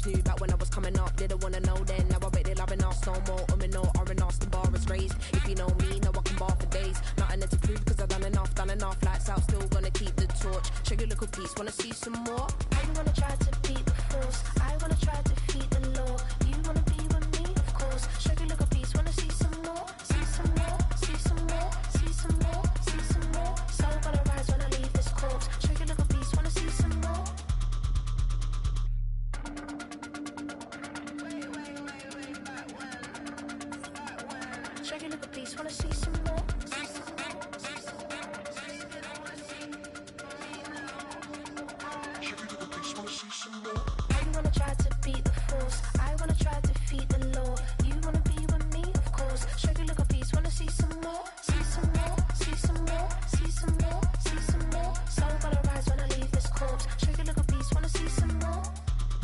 too. Back when I was coming up, didn't wanna know then. Now I bet they loving us no more. No, R&R's, the bar is raised. If you know me, now I can bar for days. Nothing to prove, cause I've done enough. Lights out, still gonna keep the torch. Show you a little piece, wanna see some more? I wanna try to beat the force. I wanna try to defeat the law. You wanna be with me, of course. Show you a little piece, wanna see some more? See some more, see some more, see some more, see some more. Soul gonna rise when I leave this corpse. Show you a little piece, wanna see some more? Show you a little piece, wanna see some more? I wanna try to beat the force. I wanna try to defeat the law. You wanna be with me, of course. Show you a little piece, wanna see some more? See some more, see some more, see some more, see some more. Soul gonna rise when I leave this corpse. Show you a little piece, wanna see some more?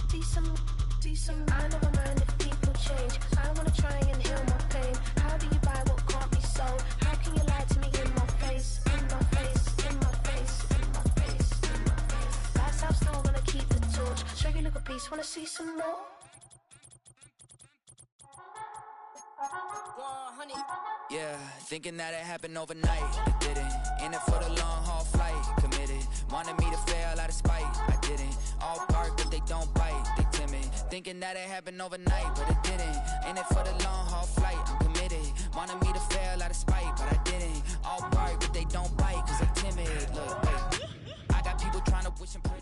See some, see some. I never mind if people change. I wanna try and heal my pain. How do you buy what can't be sold? How can you lie to me in my face? In my face, in my face, in my face, in my face. That's how I'm still gonna keep the torch. Show you a little piece, wanna see some more? Yeah, thinking that it happened overnight, it didn't. In it for the long haul flight, committed. Wanted me to fail out of spite, I didn't. All bark but they don't bite, they timid. Thinking that it happened overnight, but it didn't. In it for the long haul flight, I'm committed. Wanted me to fail out of spite, but I didn't. All bark but they don't bite, cause I'm timid. Look, wait, I got people trying to wish and pray.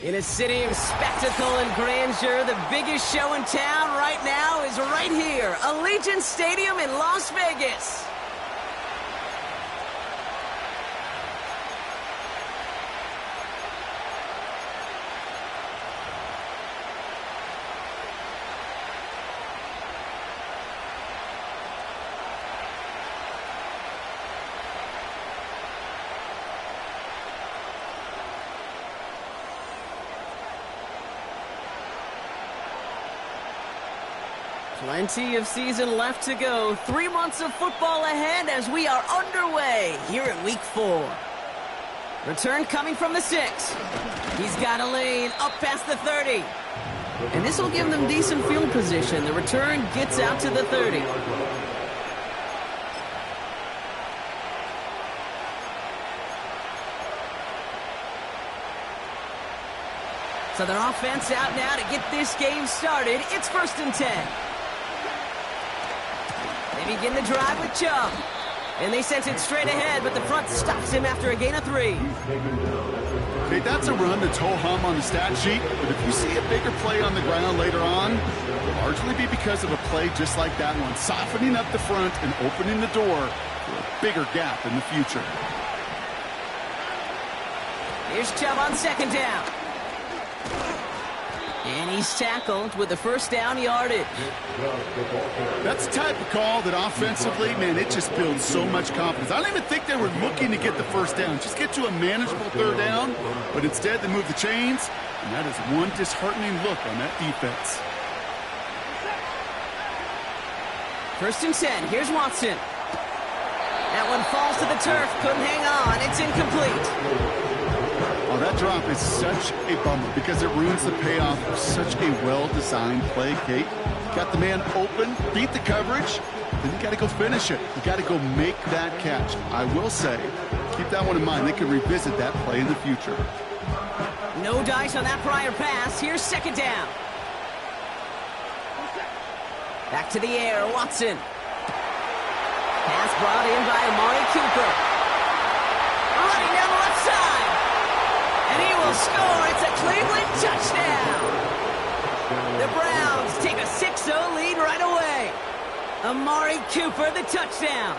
In a city of spectacle and grandeur, the biggest show in town right now is right here, Allegiant Stadium in Las Vegas. Plenty of season left to go. 3 months of football ahead as we are underway here in Week 4. Return coming from the 6. He's got a lane up past the 30. And this will give them decent field position. The return gets out to the 30. So their offense out now to get this game started. It's 1st and 10. They begin the drive with Chubb. And they sent it straight ahead, but the front stops him after a gain of 3. Okay, that's a run that's ho-hum on the stat sheet, but if you see a bigger play on the ground later on, it'll largely be because of a play just like that one, softening up the front and opening the door for a bigger gap in the future. Here's Chubb on 2nd down. And he's tackled with the 1st down yardage. That's the type of call that offensively, man, it just builds so much confidence. I don't even think they were looking to get the 1st down, just get to a manageable 3rd down, but instead they move the chains, and that is one disheartening look on that defense. 1st and 10, here's Watson. That one falls to the turf, couldn't hang on, it's incomplete. Oh, that drop is such a bummer because it ruins the payoff of such a well-designed play, Kate. Got the man open, beat the coverage, then you got to go finish it. You got to go make that catch. I will say, keep that one in mind. They can revisit that play in the future. No dice on that prior pass. Here's 2nd down. Back to the air, Watson. Pass brought in by Amari Cooper. Running down the left side. And he will score. It's a Cleveland touchdown. The Browns take a 6-0 lead right away. Amari Cooper, the touchdown.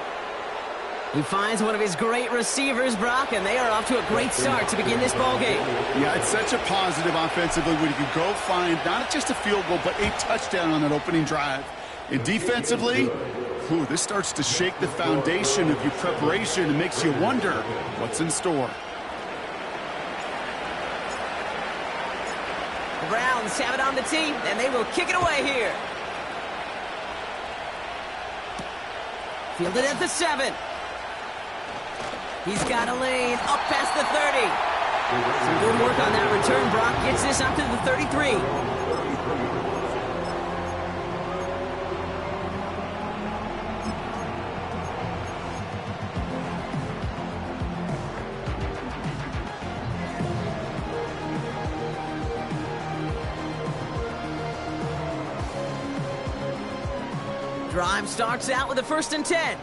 He finds one of his great receivers, Brock, and they are off to a great start to begin this ballgame. Yeah, it's such a positive offensively when you can go find not just a field goal, but a touchdown on that opening drive. And defensively, this starts to shake the foundation of your preparation and makes you wonder what's in store. The Browns have it on the tee, and they will kick it away here. Fielded at the 7. He's got a lane up past the 30. Some good work on that return. Brock gets this up to the 33. Drive starts out with a 1st and 10.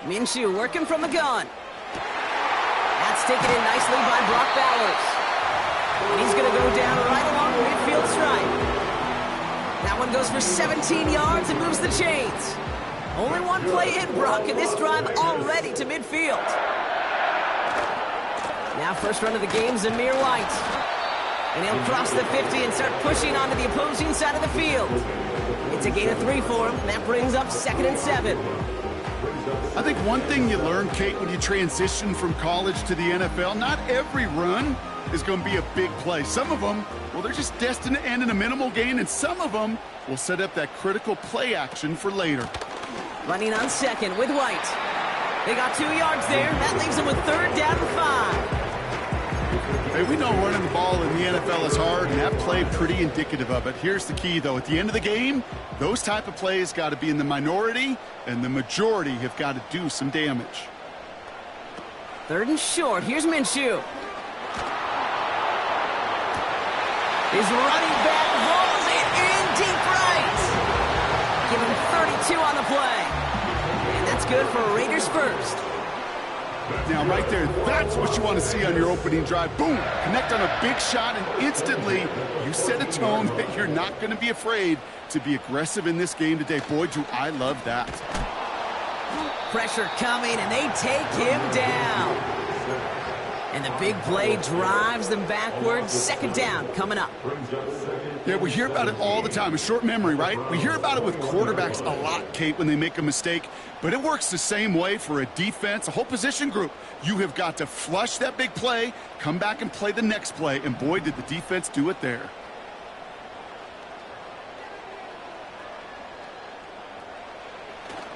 Minshew working from the gun. That's taken in nicely by Brock Bowers. And he's going to go down right along the midfield stripe. That one goes for 17 yards and moves the chains. Only one play in, Brock, and this drive already to midfield. Now first run of the game, Zamir White. And he'll cross the 50 and start pushing onto the opposing side of the field. It's a gain of 3 for him. That brings up 2nd and 7. I think one thing you learn, Kate, when you transition from college to the NFL, not every run is going to be a big play. Some of them, well, they're just destined to end in a minimal gain, and some of them will set up that critical play action for later. Running on 2nd with White. They got 2 yards there. That leaves them with 3rd down and 5. Hey, we know running the ball in the NFL is hard, and that play pretty indicative of it. Here's the key, though. At the end of the game, those type of plays got to be in the minority, and the majority have got to do some damage. 3rd and short. Here's Minshew. His running back rolls it in deep right. Give him 32 on the play. And that's good for Raiders first. Now, right there, that's what you want to see on your opening drive. Boom! Connect on a big shot, and instantly you set a tone that you're not going to be afraid to be aggressive in this game today. Boy, do I love that. Pressure coming, and they take him down. And the big play drives them backwards. 2nd down coming up. Yeah, we hear about it all the time. A short memory, right? We hear about it with quarterbacks a lot, Kate, when they make a mistake. But it works the same way for a defense, a whole position group. You have got to flush that big play, come back and play the next play. And boy, did the defense do it there.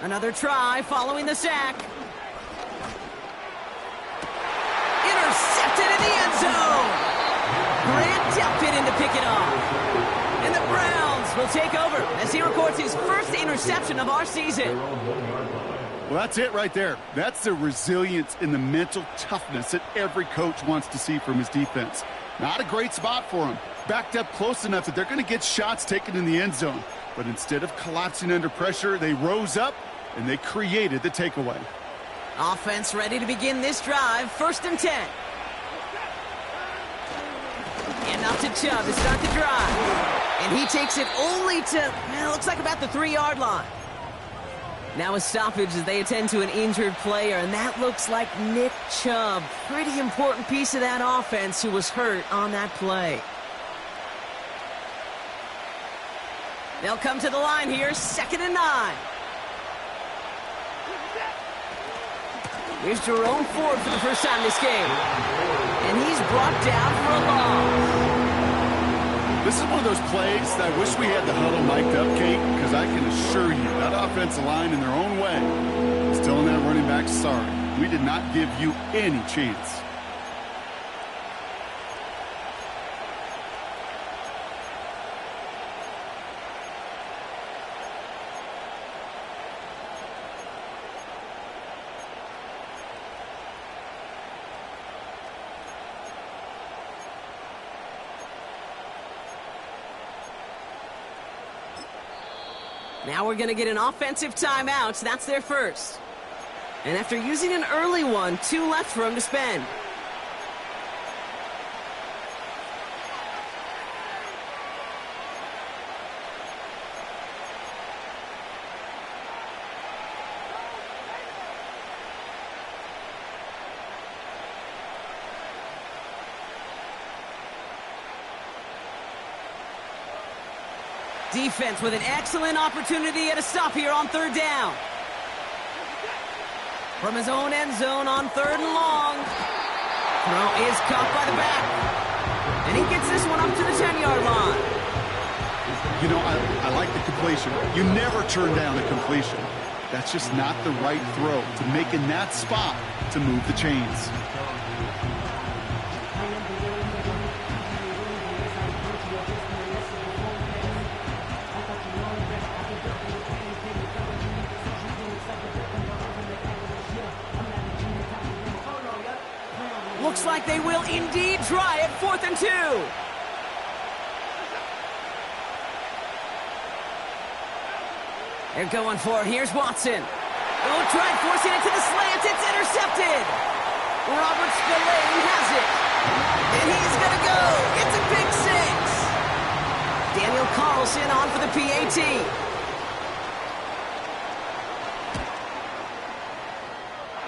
Another try following the sack. Intercepted in the end zone. Grant Delpit in to pick it off. And the Browns will take over as he records his first interception of our season. Well, that's it right there. That's the resilience and the mental toughness that every coach wants to see from his defense. Not a great spot for him. Backed up close enough that they're going to get shots taken in the end zone. But instead of collapsing under pressure, they rose up and they created the takeaway. Offense ready to begin this drive. 1st and 10. And up to Chubb to start the drive. And he takes it only to, looks like about the 3-yard line. Now a stoppage as they attend to an injured player, and that looks like Nick Chubb. Pretty important piece of that offense who was hurt on that play. They'll come to the line here, 2nd and 9. Here's Jerome Ford for the first time this game. And he's brought down for a loss. This is one of those plays that I wish we had the huddle mic'd up, Kate, because I can assure you that offensive line in their own way is telling that running back, sorry, we did not give you any chance. Now we're going to get an offensive timeout. That's their first. And after using an early one, 2 left for them to spend. Defense with an excellent opportunity at a stop here on 3rd down. From his own end zone on 3rd and long. Throw is caught by the back. And he gets this one up to the 10-yard line. You know, I like the completion. You never turn down a completion. That's just not the right throw to make in that spot to move the chains. Looks like they will indeed try it. 4th and 2. They're going for it. Here's Watson. Oh, tried forcing it to the slant. It's intercepted. Robert Spillane has it. And he's going to go. It's a big six. Daniel Carlson on for the PAT.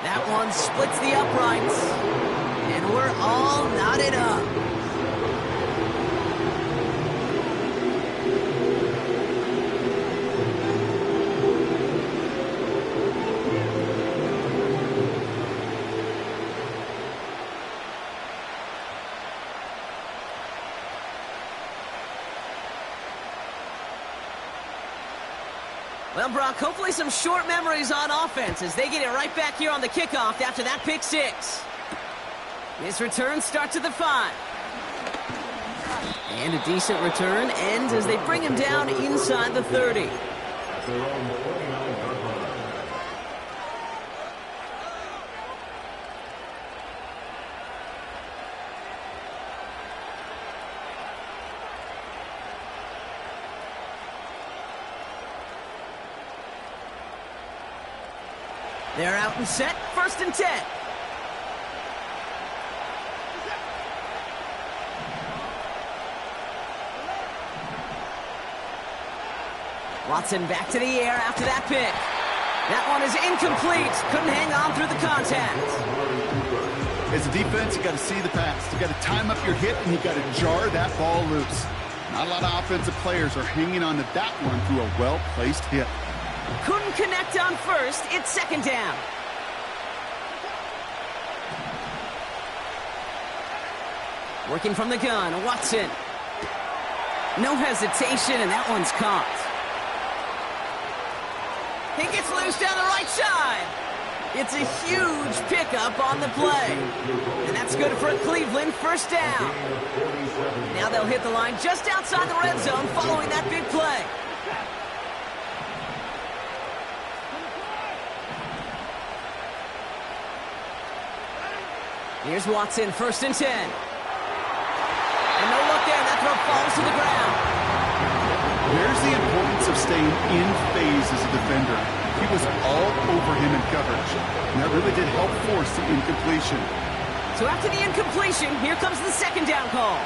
That one splits the uprights. And we're all knotted up. Well, Brock, hopefully some short memories on offense as they get it right back here on the kickoff after that pick six. This return starts at the 5. And a decent return ends as they bring him down inside the 30. They're out and set, 1st and 10. Watson back to the air after that pick. That one is incomplete. Couldn't hang on through the contact. As a defense, you got to see the pass. You got to time up your hit, and you got to jar that ball loose. Not a lot of offensive players are hanging on to that one through a well-placed hit. Couldn't connect on first. It's 2nd down. Working from the gun, Watson. No hesitation, and that one's caught. He gets loose down the right side. It's a huge pickup on the play. And that's good for Cleveland, 1st down. Now they'll hit the line just outside the red zone following that big play. Here's Watson, 1st and 10. And no look there, that throw falls to the ground. There's the importance of staying in phase as a defender. He was all over him in coverage, and that really did help force the incompletion. So after the incompletion, here comes the 2nd down call.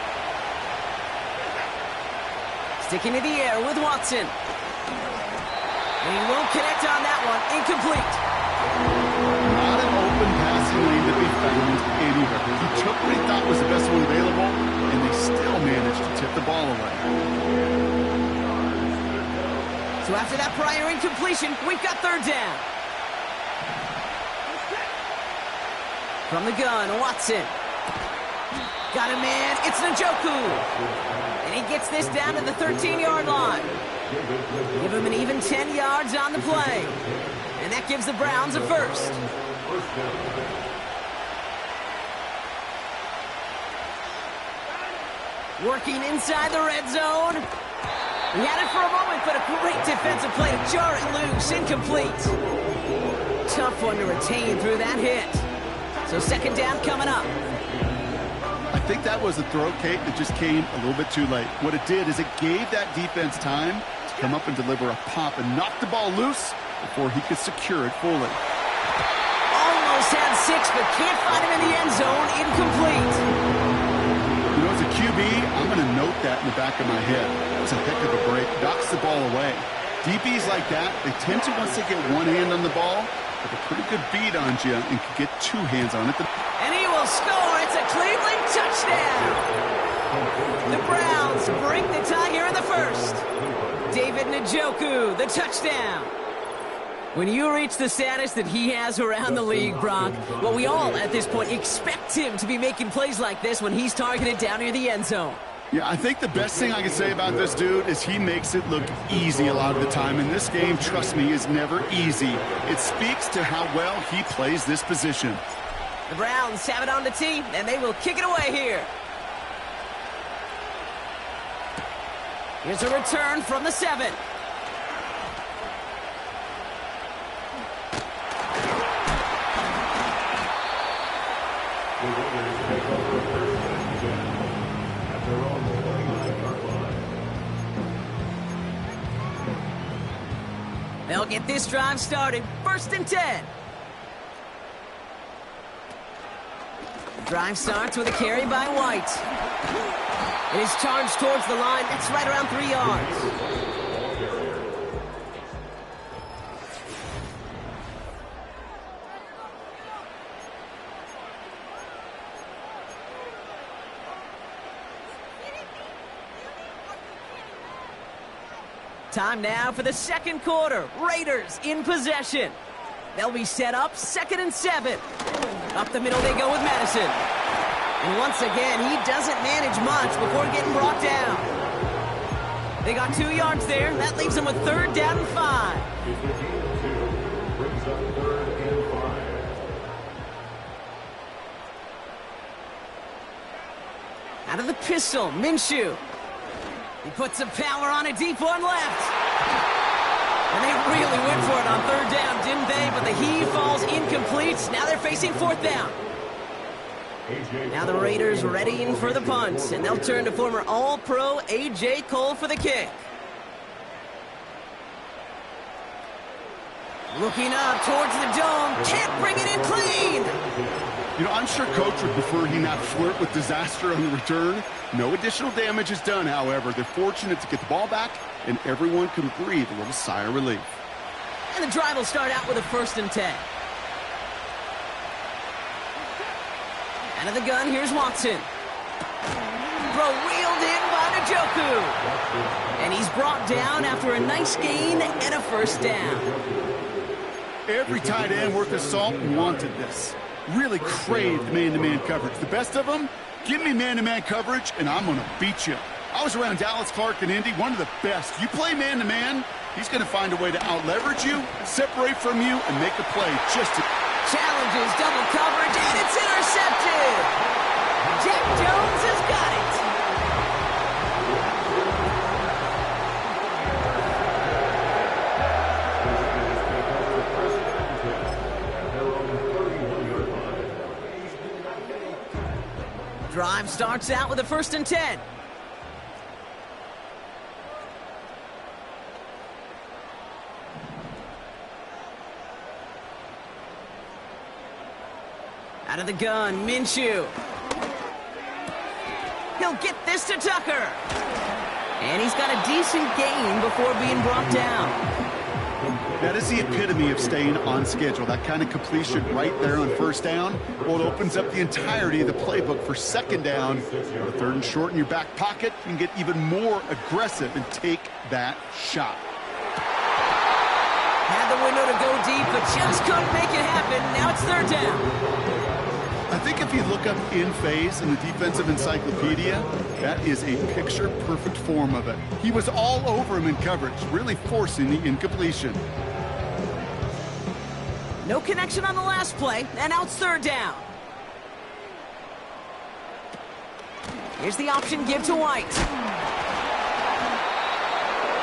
Sticking to the air with Watson. And he won't connect on that one. Incomplete. Not an open passing lane to be found anywhere. He took what he thought was the best one available, and they still managed to tip the ball away. So after that prior incompletion, we've got 3rd down. From the gun, Watson. Got a man, it's Njoku. And he gets this down to the 13-yard line. Give him an even 10 yards on the play. And that gives the Browns a 1st. Working inside the red zone. He had it for a moment, but a great defensive play to jar it loose. Incomplete. Tough one to retain through that hit. So 2nd down coming up. I think that was a throw, Kate, that just came a little bit too late. What it did is it gave that defense time to come up and deliver a pop and knock the ball loose before he could secure it fully. Almost had 6, but can't find him in the end zone. Incomplete. You know, as a QB, I'm going to note that in the back of my head. It's a heck of a break. Knocks the ball away. DBs like that, they tend to, once they get one hand on the ball, have a pretty good beat on you and can get 2 hands on it. And he will score. It's a Cleveland touchdown. The Browns break the tie here in the 1st. David Njoku, the touchdown. When you reach the status that he has around the league, Brock, well, we all at this point expect him to be making plays like this when he's targeted down near the end zone. Yeah, I think the best thing I can say about this dude is he makes it look easy a lot of the time. And this game, trust me, is never easy. It speaks to how well he plays this position. The Browns have it on the tee, and they will kick it away here. Here's a return from the 7. They'll get this drive started. 1st and 10. Drive starts with a carry by White. It is charged towards the line. That's right around 3 yards. Time now for the 2nd quarter. Raiders in possession. They'll be set up 2nd and 7. Up the middle they go with Madison. And once again, he doesn't manage much before getting brought down. They got 2 yards there. That leaves them with 3rd down and 5. Out of the pistol, Minshew. He puts some power on a deep one left. And they really went for it on 3rd down, didn't they? But the heave falls incomplete. Now they're facing 4th down. Now the Raiders readying for the punt. And they'll turn to former All-Pro A.J. Cole for the kick. Looking up towards the dome. Can't bring it in clean. You know, I'm sure Coach would prefer he not flirt with disaster on the return. No additional damage is done, however. They're fortunate to get the ball back, and everyone can breathe a little sigh of relief. And the drive will start out with a 1st and 10. Out of the gun, here's Watson. Throw wheeled in by Njoku. And he's brought down after a nice gain and a 1st down. Every tight end worth his salt wanted this. Really craved man-to-man coverage. The best of them, give me man-to-man coverage, and I'm going to beat you. I was around Dallas Clark and Indy, one of the best. You play man-to-man, he's going to find a way to out-leverage you, separate from you, and make a play just to... Challenges double coverage, and it's intercepted! Jack Jones has got it! Drive starts out with a 1st and 10. Out of the gun, Minshew. He'll get this to Tucker. And he's got a decent gain before being brought down. That is the epitome of staying on schedule. That kind of completion right there on 1st down. Well, it opens up the entirety of the playbook for 2nd down. The 3rd and short in your back pocket. You can get even more aggressive and take that shot. Had the window to go deep, but just couldn't make it happen. Now it's 3rd down. I think if you look up in phase in the defensive encyclopedia, that is a picture-perfect form of it. He was all over him in coverage, really forcing the incompletion. No connection on the last play, and now it's 3rd down. Here's the option give to White.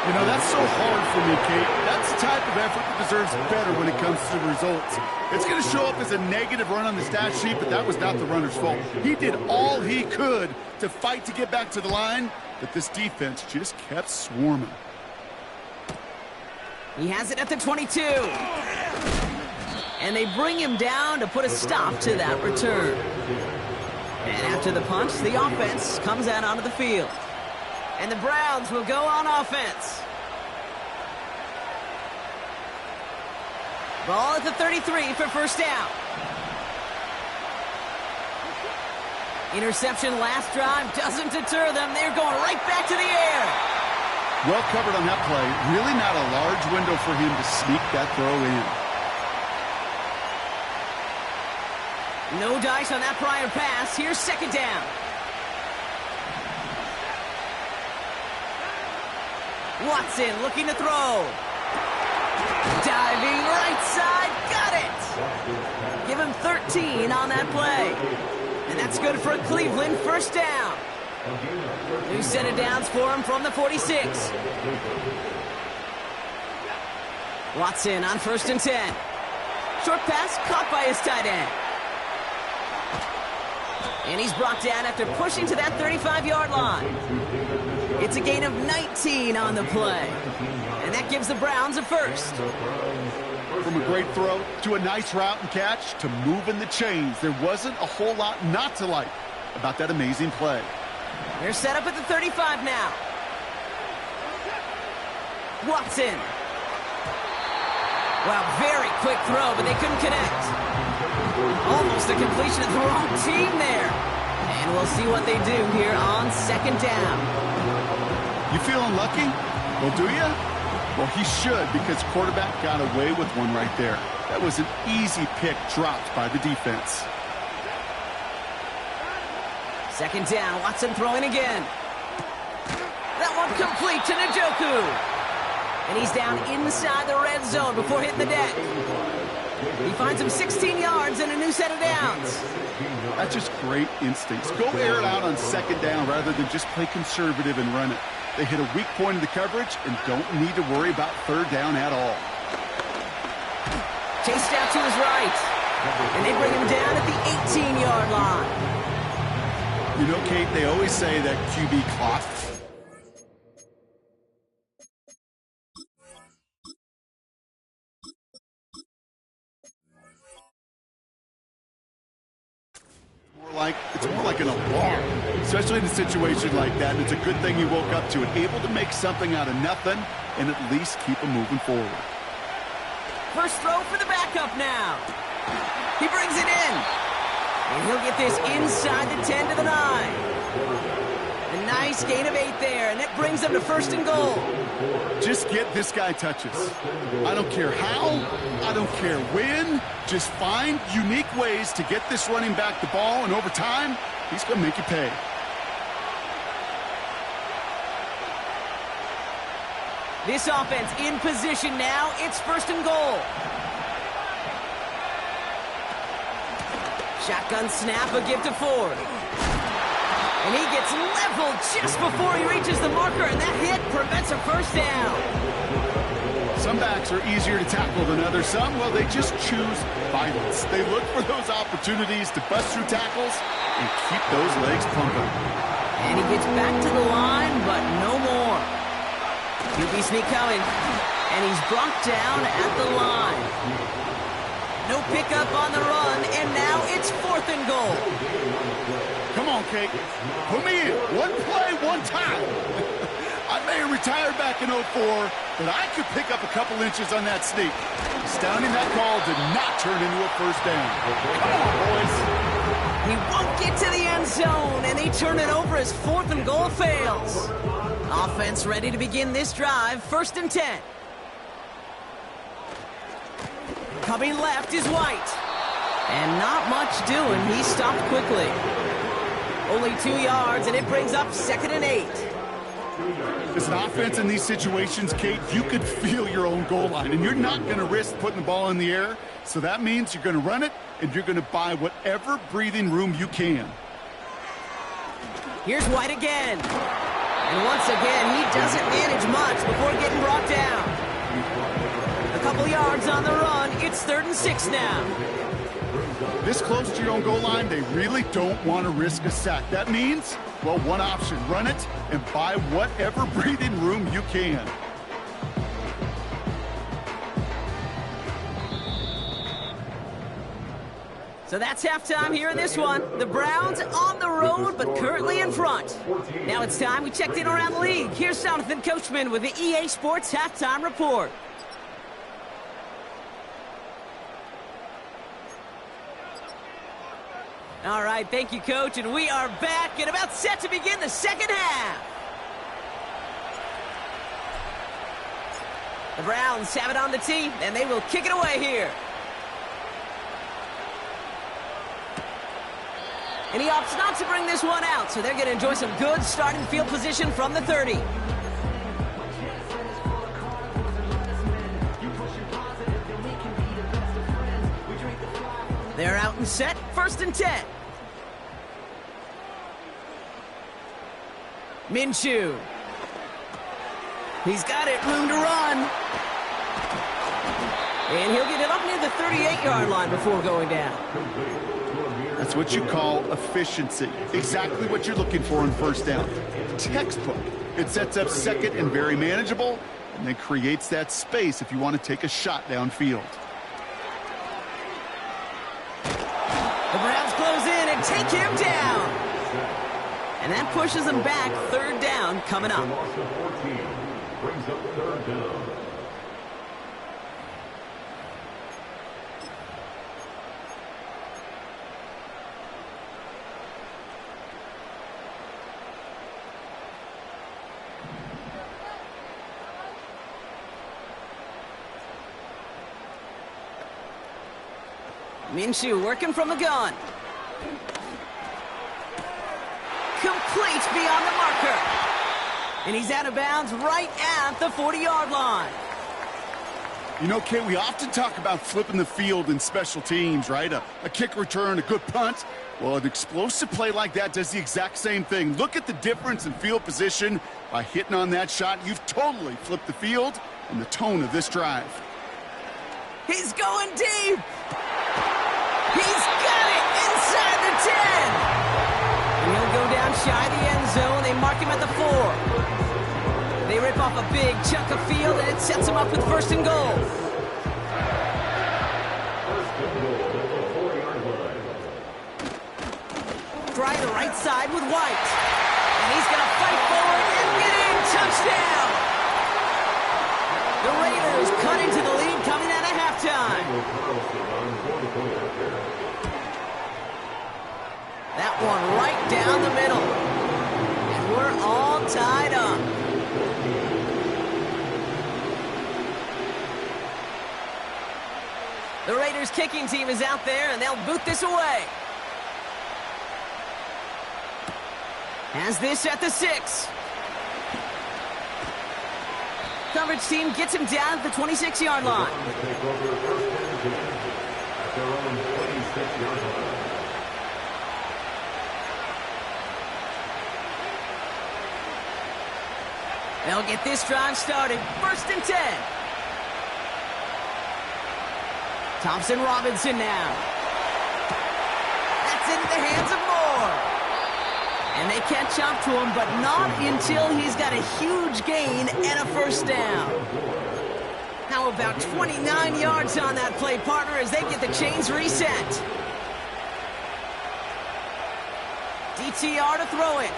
You know, that's so hard for me, Kate. That's the type of effort that deserves better when it comes to results. It's going to show up as a negative run on the stat sheet, but that was not the runner's fault. He did all he could to fight to get back to the line, but this defense just kept swarming. He has it at the 22. And they bring him down to put a stop to that return. And after the punch, the offense comes out onto the field. And the Browns will go on offense. Ball at the 33 for 1st down. Interception last drive doesn't deter them. They're going right back to the air. Well covered on that play. Really not a large window for him to sneak that throw in. No dice on that prior pass. Here's 2nd down. Watson looking to throw. Diving right side, got it! Give him 13 on that play. And that's good for Cleveland, 1st down. New set of downs for him from the 46. Watson on 1st and 10. Short pass caught by his tight end. And he's brought down after pushing to that 35-yard line. It's a gain of 19 on the play. And that gives the Browns a first. From a great throw to a nice route and catch to moving the chains, there wasn't a whole lot not to like about that amazing play. They're set up at the 35 now. Watson. Wow, very quick throw, but they couldn't connect. Almost a completion of the wrong team there. And we'll see what they do here on second down. You feeling lucky? Well, do you? Well, he should, because quarterback got away with one right there. That was an easy pick dropped by the defense. Second down, Watson throwing again. That one complete to Njoku. And he's down inside the red zone before hitting the deck. He finds him 16 yards and a new set of downs. That's just great instincts. Go air it out on second down rather than just play conservative and run it. They hit a weak point in the coverage and don't need to worry about third down at all. Chased out to his right. And they bring him down at the 18-yard line. You know, Kate, they always say that QB clock. It's more like an alarm, especially in a situation like that. And it's a good thing you woke up to it, able to make something out of nothing and at least keep them moving forward. First throw for the backup now. He brings it in. And he'll get this inside the 10 to the 9. A nice gain of 8 there, and that brings them to first and goal. Just get this guy touches. I don't care how, I don't care when. Just find unique ways to get this running back the ball, and over time, he's going to make you pay. This offense in position now. It's first and goal. Shotgun snap, a give to Ford. And he gets leveled just before he reaches the marker, and that hit prevents a first down. Some backs are easier to tackle than others. Some, well, they just choose violence. They look for those opportunities to bust through tackles and keep those legs pumping. And he gets back to the line, but no more. QB sneak coming, and he's brought down at the line. No pickup on the run, and now it's fourth and goal. Come on, Kate. Put me in. One play, one time. I may have retired back in 04, but I could pick up a couple inches on that sneak. Astounding that call did not turn into a first down. Come on, boys. He won't get to the end zone, and they turn it over as fourth and goal fails. Offense ready to begin this drive, first and 10. Coming left is White. And not much doing. He stopped quickly. Only 2 yards, and it brings up second and 8. As an offense in these situations, Kate, you could feel your own goal line, and you're not going to risk putting the ball in the air. So that means you're going to run it, and you're going to buy whatever breathing room you can. Here's White again. And once again, he doesn't manage much before getting brought down. A couple yards on the run. It's 3rd and 6 now. This close to your own goal line, they really don't want to risk a sack. That means, well, one option, run it and buy whatever breathing room you can. So that's halftime here in this one. The Browns on the road, but currently in front. Now it's time we checked in around the league. Here's Jonathan Coachman with the EA Sports Halftime Report. All right, thank you, Coach, and we are back and about set to begin the second half. The Browns have it on the tee, and they will kick it away here. And he opts not to bring this one out, so they're going to enjoy some good starting field position from the 30. They're out and set, 1st and 10. Minshew. He's got it, room to run. And he'll get it up near the 38-yard line before going down. That's what you call efficiency. Exactly what you're looking for in first down. Textbook. It sets up second and very manageable, and then creates that space if you want to take a shot downfield. The Browns close in and take him down. And that pushes them back. Third down coming up. Brings up third down. Minshew working from the gun. Complete beyond the marker. And he's out of bounds right at the 40-yard line. You know, Kate, we often talk about flipping the field in special teams, right? A kick return, a good punt. Well, an explosive play like that does the exact same thing. Look at the difference in field position. By hitting on that shot, you've totally flipped the field and the tone of this drive. He's going deep. He's got it inside the 10. And he'll go down shy of the end zone. They mark him at the 4. They rip off a big chunk of field, and it sets them up with first and goal. Try the right side with White. And he's going to fight forward and get in. Touchdown! The Raiders cut into the lead coming out of halftime. That one right down the middle. And we're all tied up. The Raiders kicking team is out there, and they'll boot this away. Has this at the 6. Coverage team gets him down at the 26-yard line. They'll get this drive started. First and 10. Thompson Robinson now. That's into the hands of Moore. And they catch up to him, but not until he's got a huge gain and a first down. How about 29 yards on that play, partner, as they get the chains reset. DTR to throw it.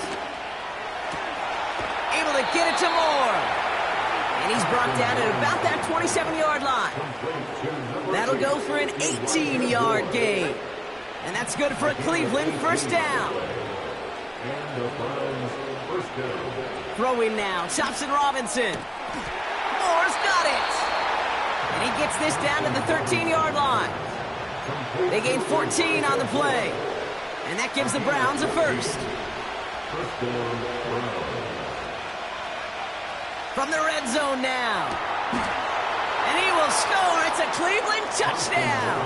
Able to get it to Moore. And he's brought down at about that 27-yard line. That'll go for an 18-yard gain. And that's good for a Cleveland first down. Throwing now, Thompson Robinson. Moore's got it. And he gets this down to the 13-yard line. They gain 14 on the play. And that gives the Browns a first. From the red zone now. And he will score. It's a Cleveland touchdown.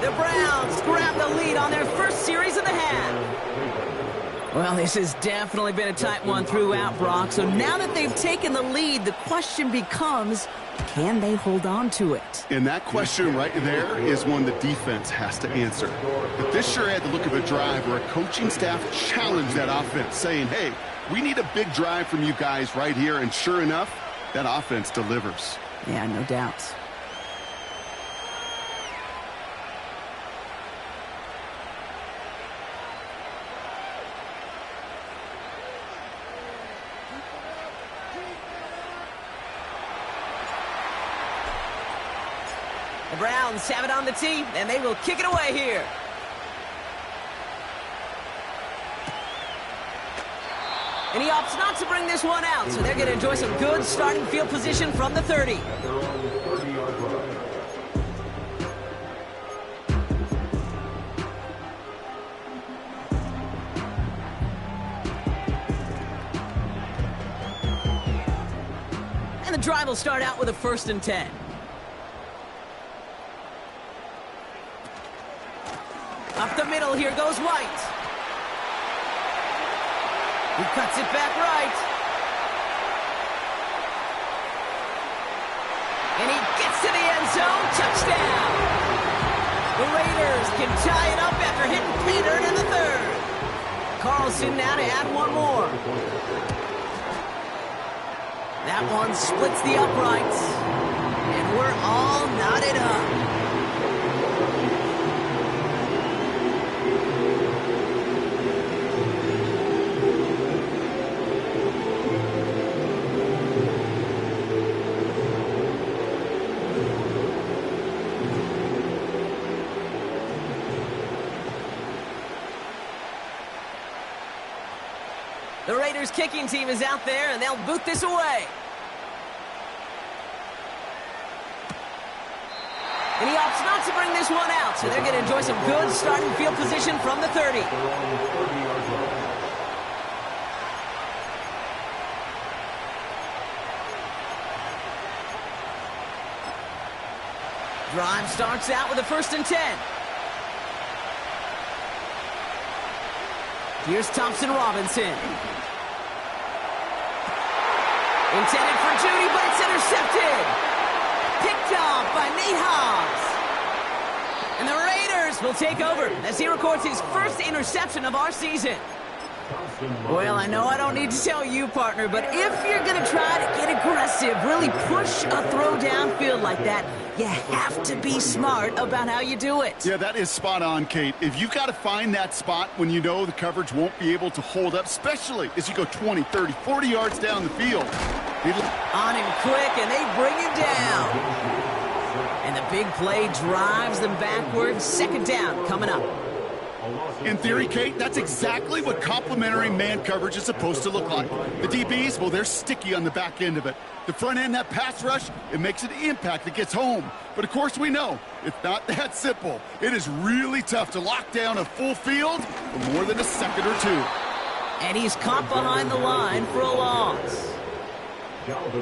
The Browns grab the lead on their first series of the half. Well, this has definitely been a tight one throughout, Brock. So now that they've taken the lead, the question becomes, can they hold on to it? And that question right there is one the defense has to answer. But this sure had the look of a drive where a coaching staff challenged that offense, saying, hey, we need a big drive from you guys right here. And sure enough, that offense delivers. Yeah, no doubt. The Browns have it on the tee, and they will kick it away here. And he opts not to bring this one out, so they're going to enjoy some good starting field position from the 30. And the drive will start out with a 1st and 10. Up the middle, here goes White. He cuts it back right. And he gets to the end zone. Touchdown! The Raiders can tie it up after hitting pay dirt in the 3rd. Carlson now to add one more. That one splits the uprights. And we're all knotted up. The Raiders kicking team is out there, and they'll boot this away. And he opts not to bring this one out, so they're going to enjoy some good starting field position from the 30. Drive starts out with a 1st and 10. Here's Thompson Robinson. Intended for Judy, but it's intercepted. Picked off by Nate Hobbs. And the Raiders will take over as he records his first interception of our season. Well, I know I don't need to tell you, partner, but if you're going to try to get aggressive, really push a throw downfield like that, you have to be smart about how you do it. Yeah, that is spot on, Kate. If you've got to find that spot when you know the coverage won't be able to hold up, especially as you go 20, 30, 40 yards down the field. On him quick, and they bring him down. And the big play drives them backwards. 2nd down coming up. In theory, Kate, that's exactly what complementary man coverage is supposed to look like. The DBs, well, they're sticky on the back end of it. The front end, that pass rush, it makes an impact that gets home. But, of course, we know it's not that simple. It is really tough to lock down a full field for more than a second or two. And he's caught behind the line for a loss.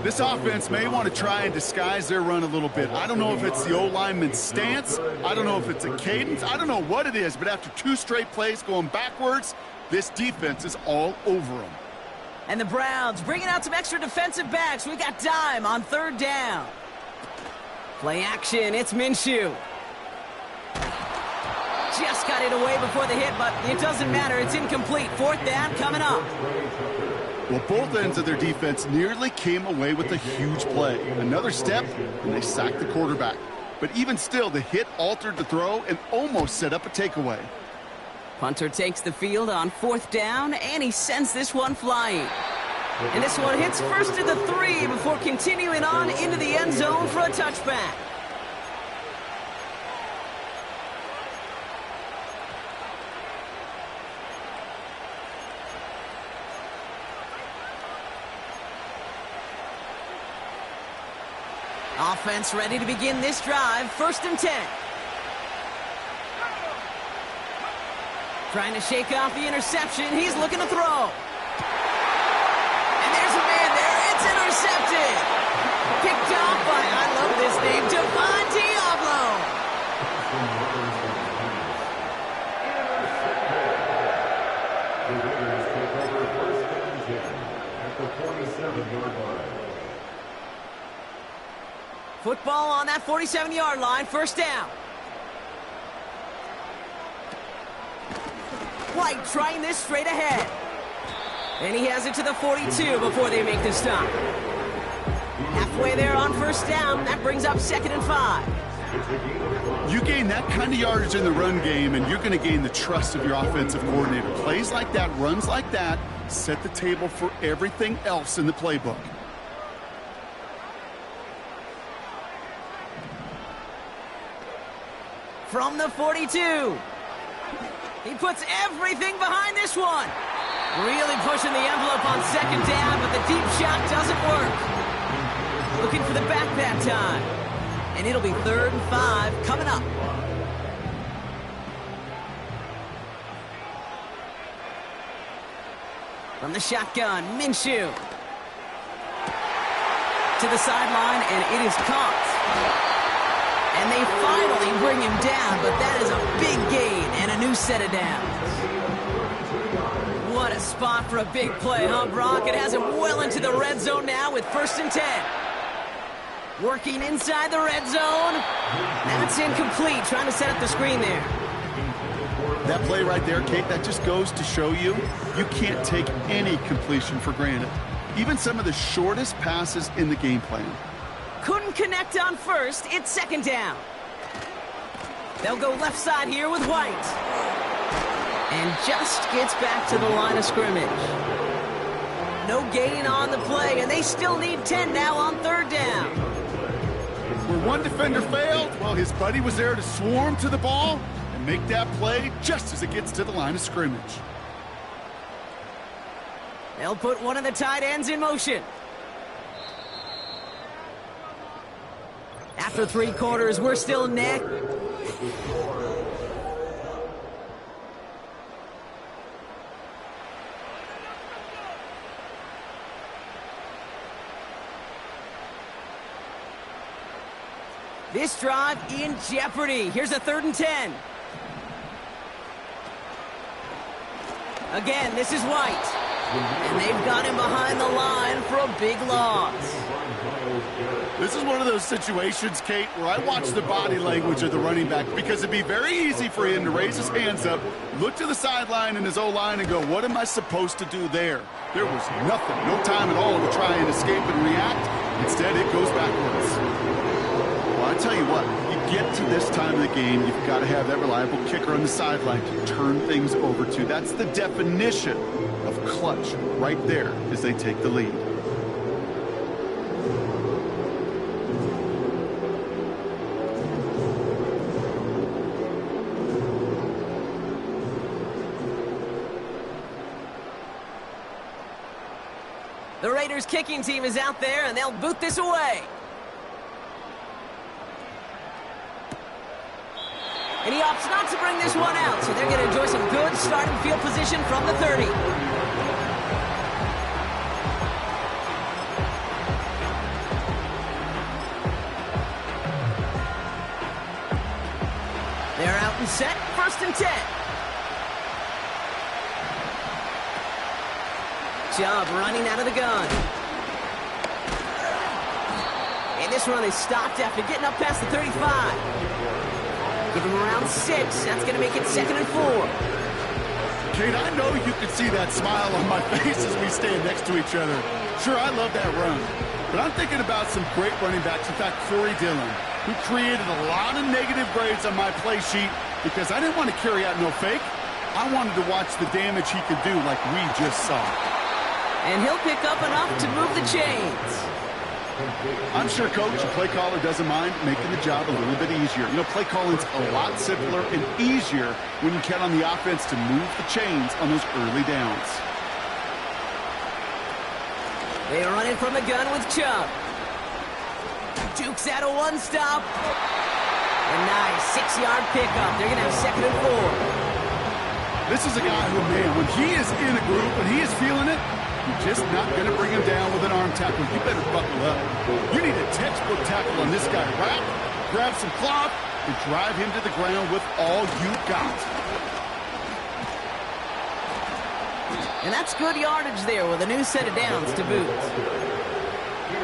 This offense may want to try and disguise their run a little bit. I don't know if it's the O-lineman's stance. I don't know if it's a cadence. I don't know what it is, but after 2 straight plays going backwards, this defense is all over them. And the Browns bringing out some extra defensive backs. We got dime on 3rd down. Play action. It's Minshew. Just got it away before the hit, but it doesn't matter. It's incomplete. 4th down coming up. Well, both ends of their defense nearly came away with a huge play. Another step, and they sacked the quarterback. But even still, the hit altered the throw and almost set up a takeaway. Punter takes the field on 4th down, and he sends this one flying. And this one hits first to the 3 before continuing on into the end zone for a touchback. Offense ready to begin this drive. 1st and 10. Trying to shake off the interception. He's looking to throw. And there's a man there. It's intercepted. Picked off by, I love this name, Devon Diablo. The Raiders take over 1st and 10 at the 47-yard line. Football on that 47-yard line. 1st down. White trying this straight ahead. And he has it to the 42 before they make the stop. Halfway there on 1st down. That brings up 2nd and 5. You gain that kind of yardage in the run game, and you're going to gain the trust of your offensive coordinator. Plays like that, runs like that, set the table for everything else in the playbook. From the 42. He puts everything behind this one. Really pushing the envelope on 2nd down, but the deep shot doesn't work. Looking for the back that time. And it'll be 3rd and 5 coming up. From the shotgun, Minshew. To the sideline, and it is caught. And they finally bring him down, but that is a big gain and a new set of downs. What a spot for a big play, huh, Brock? It has him well into the red zone now with 1st and 10. Working inside the red zone. That's incomplete, trying to set up the screen there. That play right there, Kate, that just goes to show you, you can't take any completion for granted. even some of the shortest passes in the game plan. Couldn't connect on first. It's second down. They'll go left side here with White. And just gets back to the line of scrimmage. No gain on the play, and they still need 10 now on third down. Where one defender failed, well, his buddy was there to swarm to the ball and make that play just as it gets to the line of scrimmage. They'll put one of the tight ends in motion. After 3 quarters, we're still neck. This drive in jeopardy. Here's a 3rd and 10. Again, this is White. And they've got him behind the line for a big loss. This is one of those situations, Kate, where I watch the body language of the running back because it'd be very easy for him to raise his hands up, look to the sideline in his O-line and go, what am I supposed to do there? There was nothing, no time at all to try and escape and react. Instead, it goes backwards. Well, I tell you what, you get to this time of the game, you've got to have that reliable kicker on the sideline to turn things over to. That's the definition of clutch right there as they take the lead. The Raiders kicking team is out there, and they'll boot this away. And he opts not to bring this one out, so they're going to enjoy some good starting field position from the 30. They're out and set, 1st and 10. Job running out of the gun. And this run is stopped after getting up past the 35. Give him around 6. That's going to make it 2nd and 4. Kate, I know you can see that smile on my face as we stand next to each other. Sure, I love that run. But I'm thinking about some great running backs. In fact, Corey Dillon, who created a lot of negative grades on my play sheet because I didn't want to carry out no fake. I wanted to watch the damage he could do like we just saw. And he'll pick up enough to move the chains. I'm sure coach and play caller doesn't mind making the job a little bit easier. You know, play calling's a lot simpler and easier when you count on the offense to move the chains on those early downs. They are running from the gun with Chubb. Dukes out a one-stop. A nice 6-yard pickup. They're going to have 2nd and 4. This is a guy who, man, when he is in a group, when he is feeling it, you're just not going to bring him down with an arm tackle. You better buckle up. You need a textbook tackle on this guy. Wrap, grab some cloth, and drive him to the ground with all you got. And that's good yardage there with a new set of downs to boot.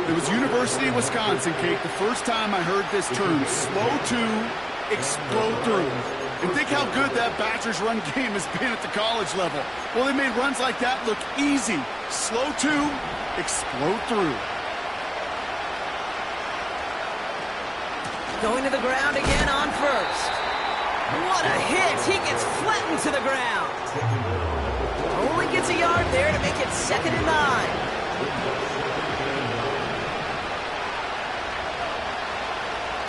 It was University of Wisconsin, Kate, the first time I heard this term, slow to explode through. And think how good that Badgers run game has been at the college level. Well, they made runs like that look easy. Slow to explode through. Going to the ground again on 1st. What a hit! He gets flattened to the ground. Only gets a yard there to make it 2nd and 9.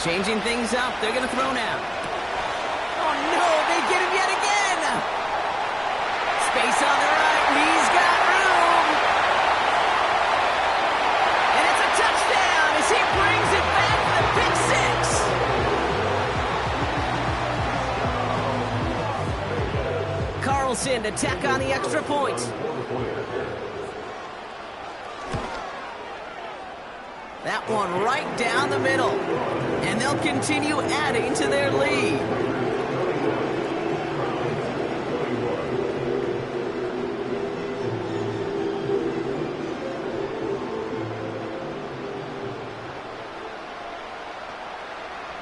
Changing things up. They're going to throw now. Oh, no, they get him yet again. Space on the right. He's got room. And it's a touchdown as he brings it back for the pick 6. Carlson to tack on the extra point. That one right down the middle. And they'll continue adding to their lead.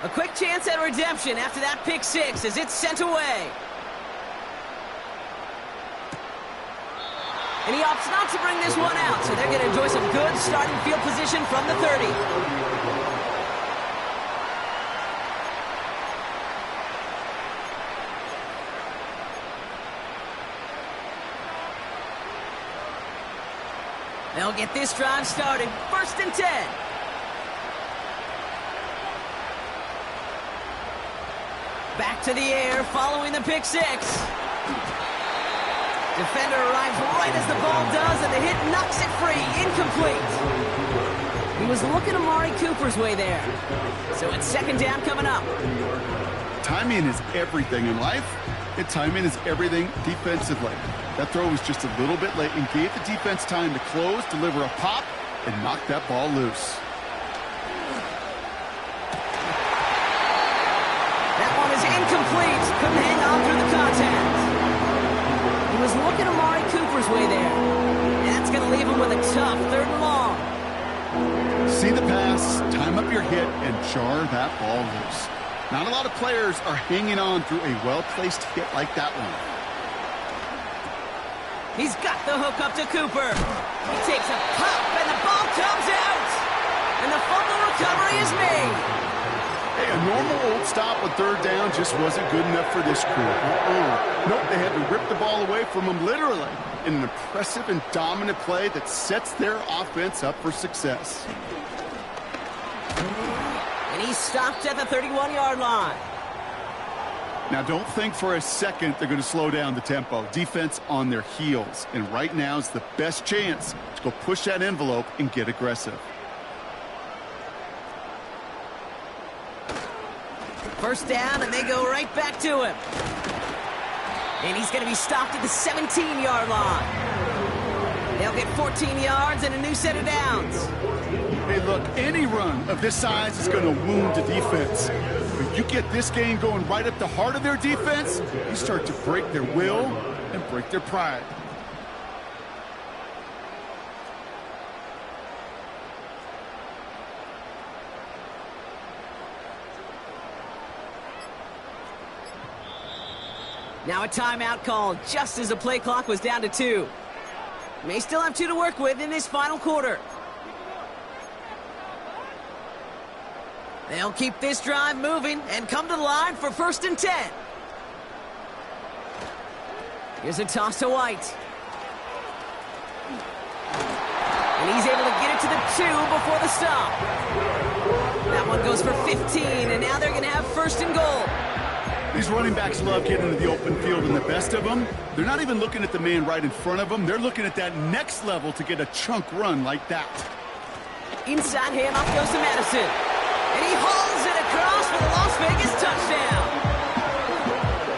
A quick chance at redemption after that pick 6 as it's sent away. And he opts opts not to bring this one out, so they're going to enjoy some good starting field position from the 30. They'll get this drive started. 1st and 10. Back to the air following the pick six. Defender arrives right as the ball does, and the hit knocks it free. Incomplete. He was looking Amari Cooper's way there. So it's 2nd down coming up. Timing is everything in life, and timing is everything defensively. That throw was just a little bit late and gave the defense time to close, deliver a pop, and knock that ball loose. That one is incomplete. Couldn't hang on through the contact. He was looking Amari Cooper's way there. And that's going to leave him with a tough 3rd and long. See the pass, time up your hit, and jar that ball loose. Not a lot of players are hanging on through a well-placed hit like that one. He's got the hook up to Cooper. He takes a pop, and the ball comes out. And the fumble recovery is made. Hey, a normal old stop on 3rd down just wasn't good enough for this crew. Nope, they had to rip the ball away from him literally in an impressive and dominant play that sets their offense up for success. And he's stopped at the 31-yard line. Now, don't think for a second they're going to slow down the tempo. Defense on their heels. And right now is the best chance to go push that envelope and get aggressive. 1st down, and they go right back to him. And he's going to be stopped at the 17-yard line. They'll get 14 yards and a new set of downs. Hey, look, any run of this size is going to wound the defense. If you get this game going right at the heart of their defense, you start to break their will and break their pride. Now a timeout called just as the play clock was down to 2. May still have 2 to work with in this final quarter. They'll keep this drive moving and come to the line for 1st and 10. Here's a toss to White. And he's able to get it to the 2 before the stop. That one goes for 15, and now they're going to have 1st and goal. These running backs love getting into the open field, and the best of them, they're not even looking at the man right in front of them. They're looking at that next level to get a chunk run like that. Inside handoff goes to Madison. And he hauls it across for the Las Vegas touchdown.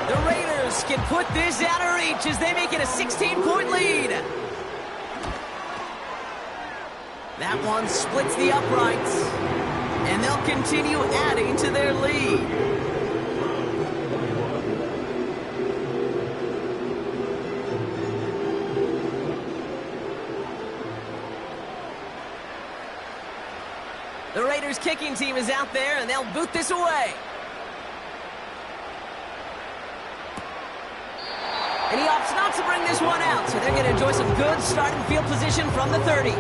The Raiders can put this out of reach as they make it a 16-point lead. That one splits the uprights, and they'll continue adding to their lead. The Raiders kicking team is out there, and they'll boot this away. And he opts not to bring this one out, so they're going to enjoy some good starting field position from the 30.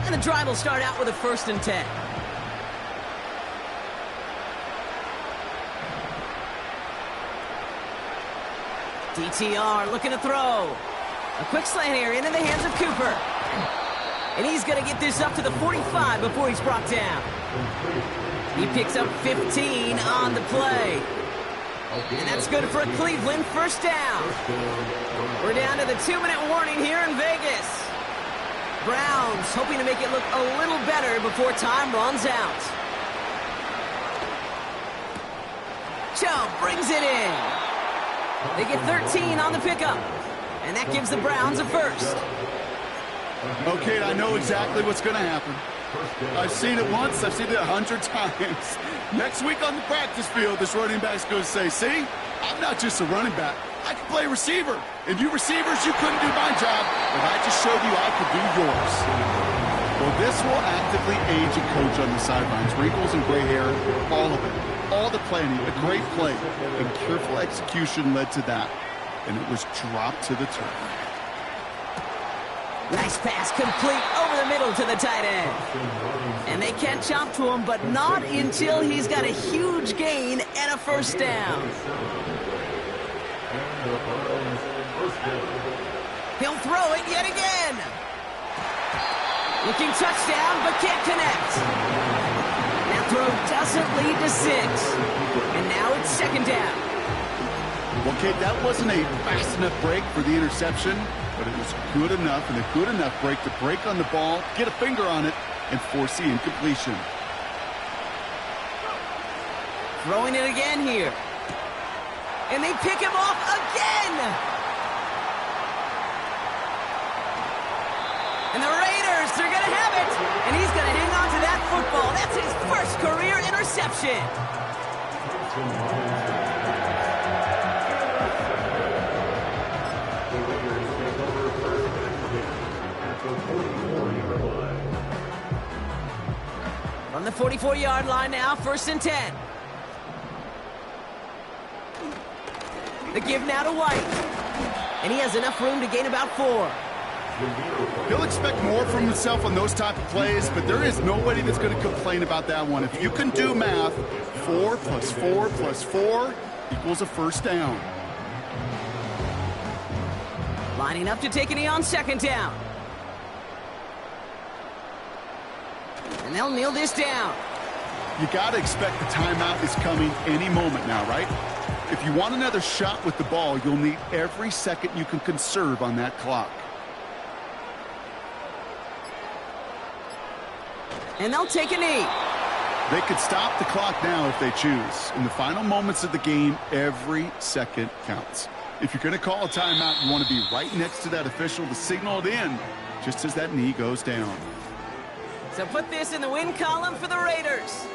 And the drive will start out with a 1st and 10. DTR looking to throw. A quick slant here into the hands of Cooper. And he's going to get this up to the 45 before he's brought down. He picks up 15 on the play. And that's good for a Cleveland 1st down. We're down to the 2-minute warning here in Vegas. Browns hoping to make it look a little better before time runs out. Chubb brings it in. They get 13 on the pickup. And that gives the Browns a 1st. Okay, I know exactly what's going to happen. I've seen it once, I've seen it 100 times. Next week on the practice field, this running back's going to say, see, I'm not just a running back. I can play receiver. And you receivers, you couldn't do my job, but I just showed you I could do yours. Well, this will actively age a coach on the sidelines. Wrinkles and gray hair, all of it. all the planning, a great play, and careful execution led to that. And it was dropped to the turf. Nice pass complete over the middle to the tight end. And they catch up to him, but not until he's got a huge gain and a first down. He'll throw it yet again. Looking touchdown, but can't connect. That throw doesn't lead to 6. And now it's second down. Well, Kate, that wasn't a fast enough break for the interception, but it was good enough and a good enough break to break on the ball, get a finger on it, and force the incompletion. Throwing it again here. And they pick him off again! And the Raiders, they're going to have it! And he's going to hang on to that football. That's his first career interception. From the 44-yard line now, 1st and 10. The give now to White. And he has enough room to gain about 4. He'll expect more from himself on those type of plays, but there is nobody that's going to complain about that one. If you can do math, 4 plus 4 plus 4 equals a first down. Lining up to take a knee on second down. And they'll kneel this down. You got to expect the timeout is coming any moment now, right? If you want another shot with the ball, you'll need every second you can conserve on that clock. And they'll take a knee. They could stop the clock now if they choose. In the final moments of the game, every second counts. If you're going to call a timeout, you want to be right next to that official to signal it in just as that knee goes down. So put this in the win column for the Raiders.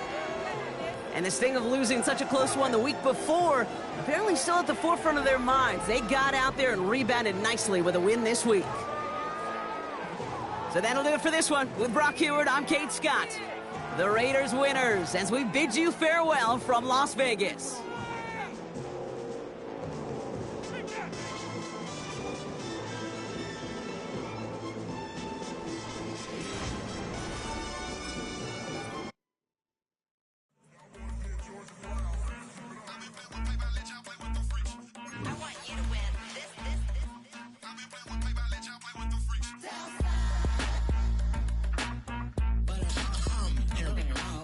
And this thing of losing such a close one the week before, apparently still at the forefront of their minds. They got out there and rebounded nicely with a win this week. So that'll do it for this one. With Brock Heward, I'm Kate Scott. The Raiders winners as we bid you farewell from Las Vegas.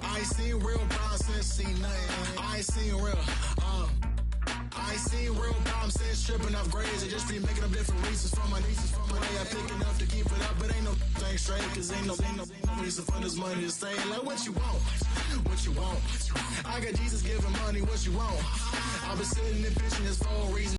I ain't seen real problems since seen nothing. I ain't seen real, I ain't seen real problems since tripping off grades. I just be making up different reasons for my nieces, for my day. I pick enough to keep it up, but ain't no thing straight, cause ain't no reason for this money to stay. Like what you want, what you want. I got Jesus giving money, what you want. I've been sitting and pitching this for a reason.